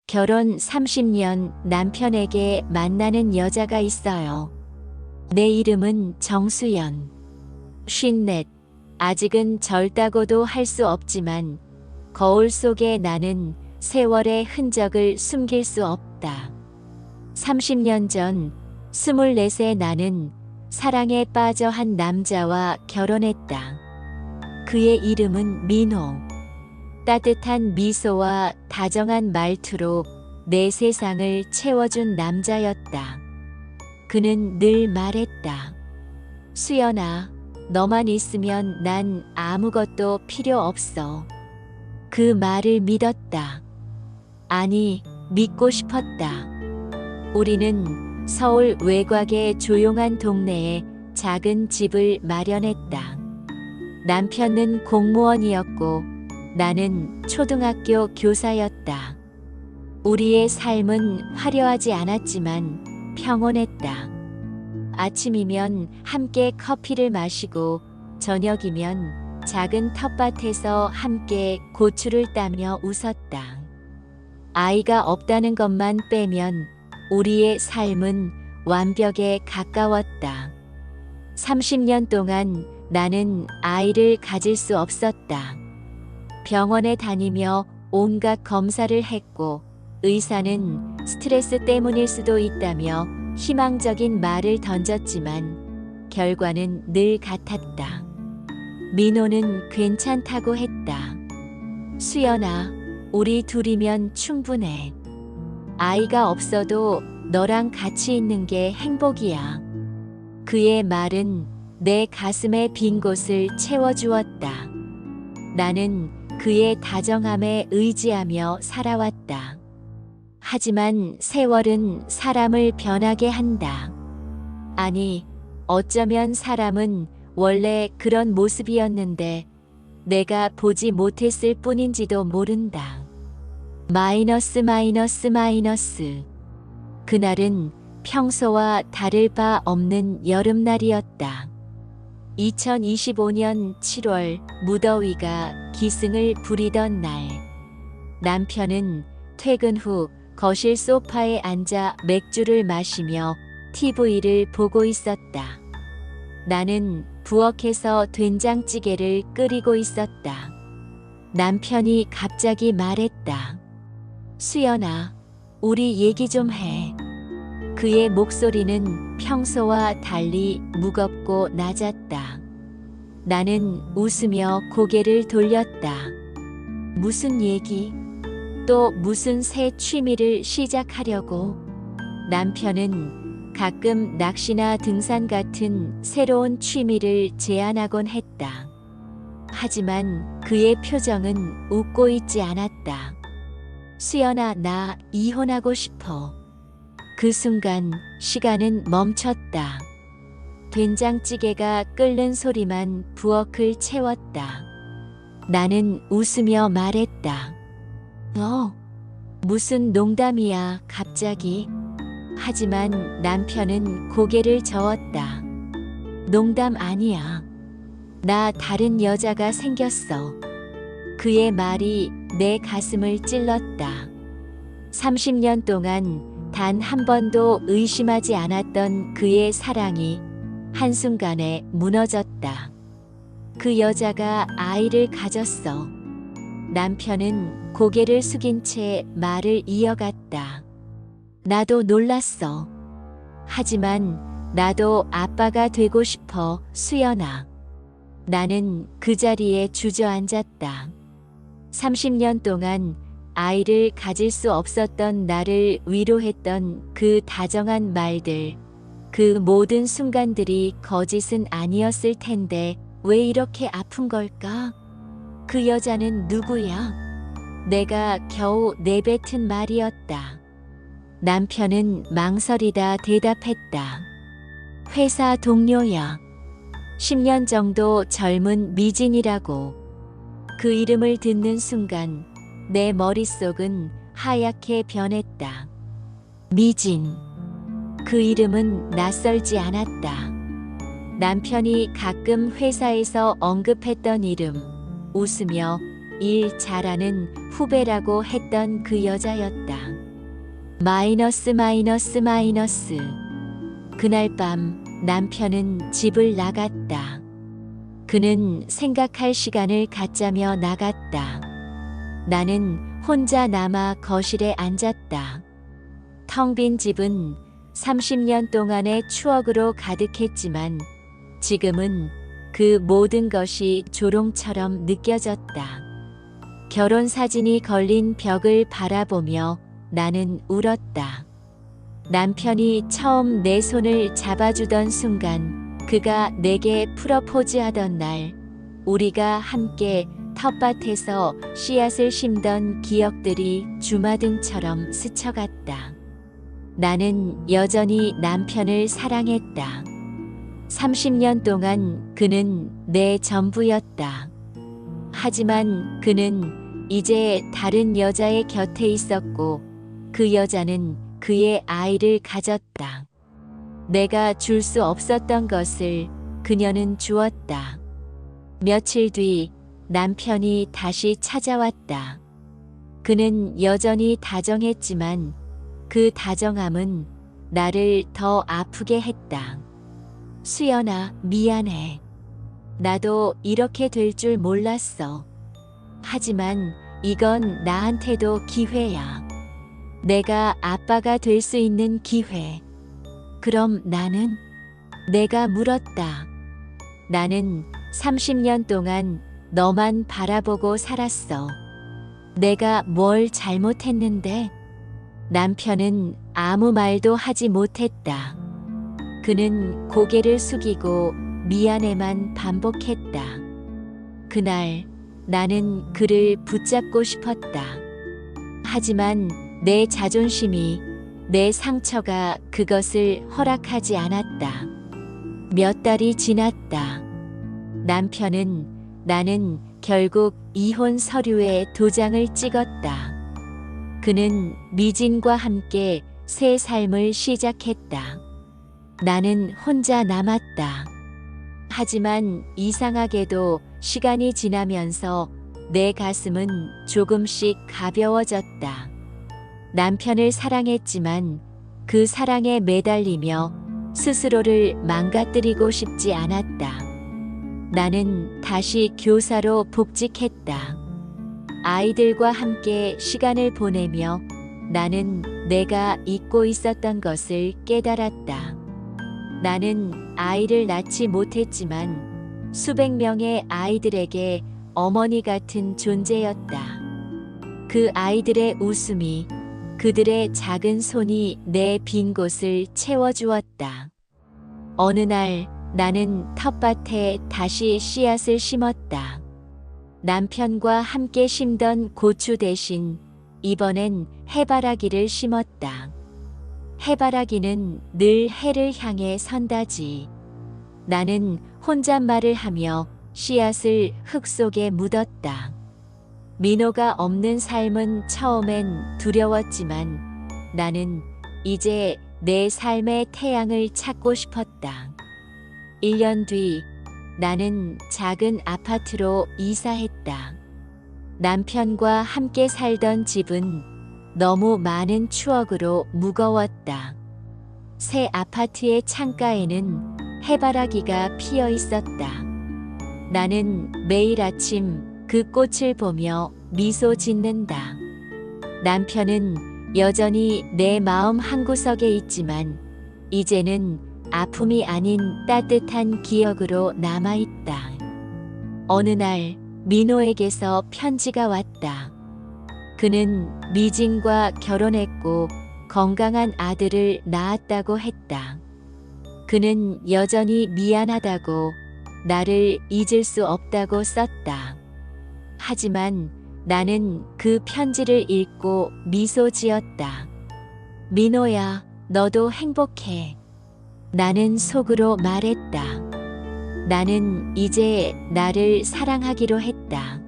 결혼 30년 남편에게 만나는 여자가 있어요. 내 이름은 정수연. 54. 아직은 젊다고도 할 수 없지만 거울 속에 나는 세월의 흔적을 숨길 수 없다. 30년 전 24세 나는 사랑에 빠져 한 남자와 결혼했다. 그의 이름은 민호. 따뜻한 미소와 다정한 말투로 내 세상을 채워준 남자였다. 그는 늘 말했다. 수연아, 너만 있으면 난 아무것도 필요 없어. 그 말을 믿었다. 아니, 믿고 싶었다. 우리는 서울 외곽의 조용한 동네에 작은 집을 마련했다. 남편은 공무원이었고 나는 초등학교 교사였다. 우리의 삶은 화려하지 않았지만 평온했다. 아침이면 함께 커피를 마시고 저녁이면 작은 텃밭에서 함께 고추를 따며 웃었다. 아이가 없다는 것만 빼면 우리의 삶은 완벽에 가까웠다. 30년 동안 나는 아이를 가질 수 없었다. 병원에 다니며 온갖 검사를 했고 의사는 스트레스 때문일 수도 있다며 희망적인 말을 던졌지만 결과는 늘 같았다. 민호는 괜찮다고 했다. 수연아, 우리 둘이면 충분해. 아이가 없어도 너랑 같이 있는 게 행복이야. 그의 말은 내 가슴의 빈 곳을 채워주었다. 나는 그의 다정함에 의지하며 살아왔다. 하지만 세월은 사람을 변하게 한다. 아니, 어쩌면 사람은 원래 그런 모습이었는데 내가 보지 못했을 뿐인지도 모른다. 마이너스. 그날은 평소와 다를 바 없는 여름날이었다. 2025년 7월 무더위가 기승을 부리던 날, 남편은 퇴근 후 거실 소파에 앉아 맥주를 마시며 TV를 보고 있었다. 나는 부엌에서 된장찌개를 끓이고 있었다. 남편이 갑자기 말했다. 수연아, 우리 얘기 좀 해. 그의 목소리는 평소와 달리 무겁고 낮았다. 나는 웃으며 고개를 돌렸다. 무슨 얘기? 또 무슨 새 취미를 시작하려고? 남편은 가끔 낚시나 등산 같은 새로운 취미를 제안하곤 했다. 하지만 그의 표정은 웃고 있지 않았다. 수연아, 나 이혼하고 싶어. 그 순간 시간은 멈췄다. 된장찌개가 끓는 소리만 부엌을 채웠다. 나는 웃으며 말했다. 무슨 농담이야, 갑자기. 하지만 남편은 고개를 저었다. 농담 아니야. 나 다른 여자가 생겼어. 그의 말이 내 가슴을 찔렀다. 30년 동안 단 한 번도 의심하지 않았던 그의 사랑이 한순간에 무너졌다. 그 여자가 아이를 가졌어. 남편은 고개를 숙인 채 말을 이어갔다. 나도 놀랐어. 하지만 나도 아빠가 되고 싶어, 수연아. 나는 그 자리에 주저앉았다. 30년 동안 아이를 가질 수 없었던 나를 위로했던 그 다정한 말들, 그 모든 순간들이 거짓은 아니었을 텐데 왜 이렇게 아픈 걸까? 그 여자는 누구야? 내가 겨우 내뱉은 말이었다. 남편은 망설이다 대답했다. 회사 동료야. 10년 정도 젊은 미진이라고. 그 이름을 듣는 순간 내 머릿속은 하얗게 변했다. 미진. 그 이름은 낯설지 않았다. 남편이 가끔 회사에서 언급했던 이름, 웃으며 일 잘하는 후배라고 했던 그 여자였다. 마이너스 마이너스 마이너스. 그날 밤 남편은 집을 나갔다. 그는 생각할 시간을 갖자며 나갔다. 나는 혼자 남아 거실에 앉았다. 텅 빈 집은 30년 동안의 추억으로 가득했지만 지금은 그 모든 것이 조롱처럼 느껴졌다. 결혼 사진이 걸린 벽을 바라보며 나는 울었다. 남편이 처음 내 손을 잡아주던 순간, 그가 내게 프러포즈하던 날, 우리가 함께 텃밭에서 씨앗을 심던 기억들이 주마등처럼 스쳐갔다. 나는 여전히 남편을 사랑했다. 30년 동안 그는 내 전부였다. 하지만 그는 이제 다른 여자의 곁에 있었고 그 여자는 그의 아이를 가졌다. 내가 줄 수 없었던 것을 그녀는 주었다. 며칠 뒤 남편이 다시 찾아왔다. 그는 여전히 다정했지만 그 다정함은 나를 더 아프게 했다. 수연아, 미안해. 나도 이렇게 될 줄 몰랐어. 하지만 이건 나한테도 기회야. 내가 아빠가 될 수 있는 기회. 그럼 나는? 내가 물었다. 나는 30년 동안 너만 바라보고 살았어. 내가 뭘 잘못했는데? 남편은 아무 말도 하지 못했다. 그는 고개를 숙이고 미안해만 반복했다. 그날 나는 그를 붙잡고 싶었다. 하지만 내 자존심이, 내 상처가 그것을 허락하지 않았다. 몇 달이 지났다. 나는 결국 이혼 서류에 도장을 찍었다. 그는 미진과 함께 새 삶을 시작했다. 나는 혼자 남았다. 하지만 이상하게도 시간이 지나면서 내 가슴은 조금씩 가벼워졌다. 남편을 사랑했지만 그 사랑에 매달리며 스스로를 망가뜨리고 싶지 않았다. 나는 다시 교사로 복직했다. 아이들과 함께 시간을 보내며 나는 내가 잊고 있었던 것을 깨달았다. 나는 아이를 낳지 못했지만 수백 명의 아이들에게 어머니 같은 존재였다. 그 아이들의 웃음이, 그들의 작은 손이 내 빈 곳을 채워주었다. 어느 날 나는 텃밭에 다시 씨앗을 심었다. 남편과 함께 심던 고추 대신 이번엔 해바라기를 심었다. 해바라기는 늘 해를 향해 선다지. 나는 혼잣말을 하며 씨앗을 흙 속에 묻었다. 민호가 없는 삶은 처음엔 두려웠지만 나는 이제 내 삶의 태양을 찾고 싶었다. 1년 뒤 나는 작은 아파트로 이사했다. 남편과 함께 살던 집은 너무 많은 추억으로 무거웠다. 새 아파트의 창가에는 해바라기가 피어 있었다. 나는 매일 아침 그 꽃을 보며 미소 짓는다. 남편은 여전히 내 마음 한구석에 있지만 이제는 아픔이 아닌 따뜻한 기억으로 남아있다. 어느 날 민호에게서 편지가 왔다. 그는 미진과 결혼했고 건강한 아들을 낳았다고 했다. 그는 여전히 미안하다고, 나를 잊을 수 없다고 썼다. 하지만 나는 그 편지를 읽고 미소 지었다. 민호야, 너도 행복해. 나는 속으로 말했다. 나는 이제 나를 사랑하기로 했다.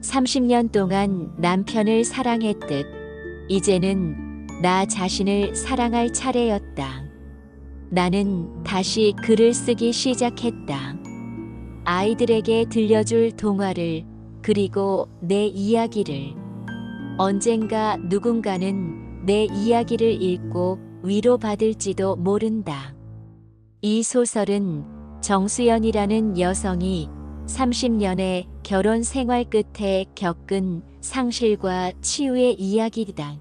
30년 동안 남편을 사랑했듯 이제는 나 자신을 사랑할 차례였다. 나는 다시 글을 쓰기 시작했다. 아이들에게 들려줄 동화를, 그리고 내 이야기를. 언젠가 누군가는 내 이야기를 읽고 위로받을지도 모른다. 이 소설은 정수연이라는 여성이 30년의 결혼 생활 끝에 겪은 상실과 치유의 이야기이다.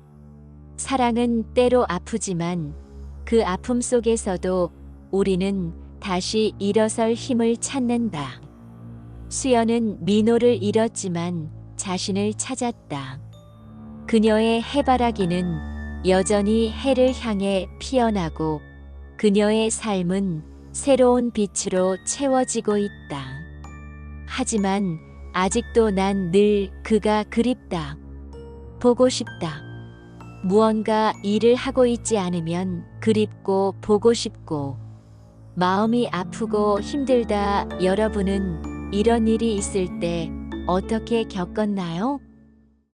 사랑은 때로 아프지만 그 아픔 속에서도 우리는 다시 일어설 힘을 찾는다. 수연은 민호를 잃었지만 자신을 찾았다. 그녀의 해바라기는 여전히 해를 향해 피어나고 그녀의 삶은 새로운 빛으로 채워지고 있다. 하지만 아직도 난 늘 그가 그립다. 보고 싶다. 무언가 일을 하고 있지 않으면 그립고 보고 싶고 마음이 아프고 힘들다. 여러분은 이런 일이 있을 때 어떻게 겪었나요?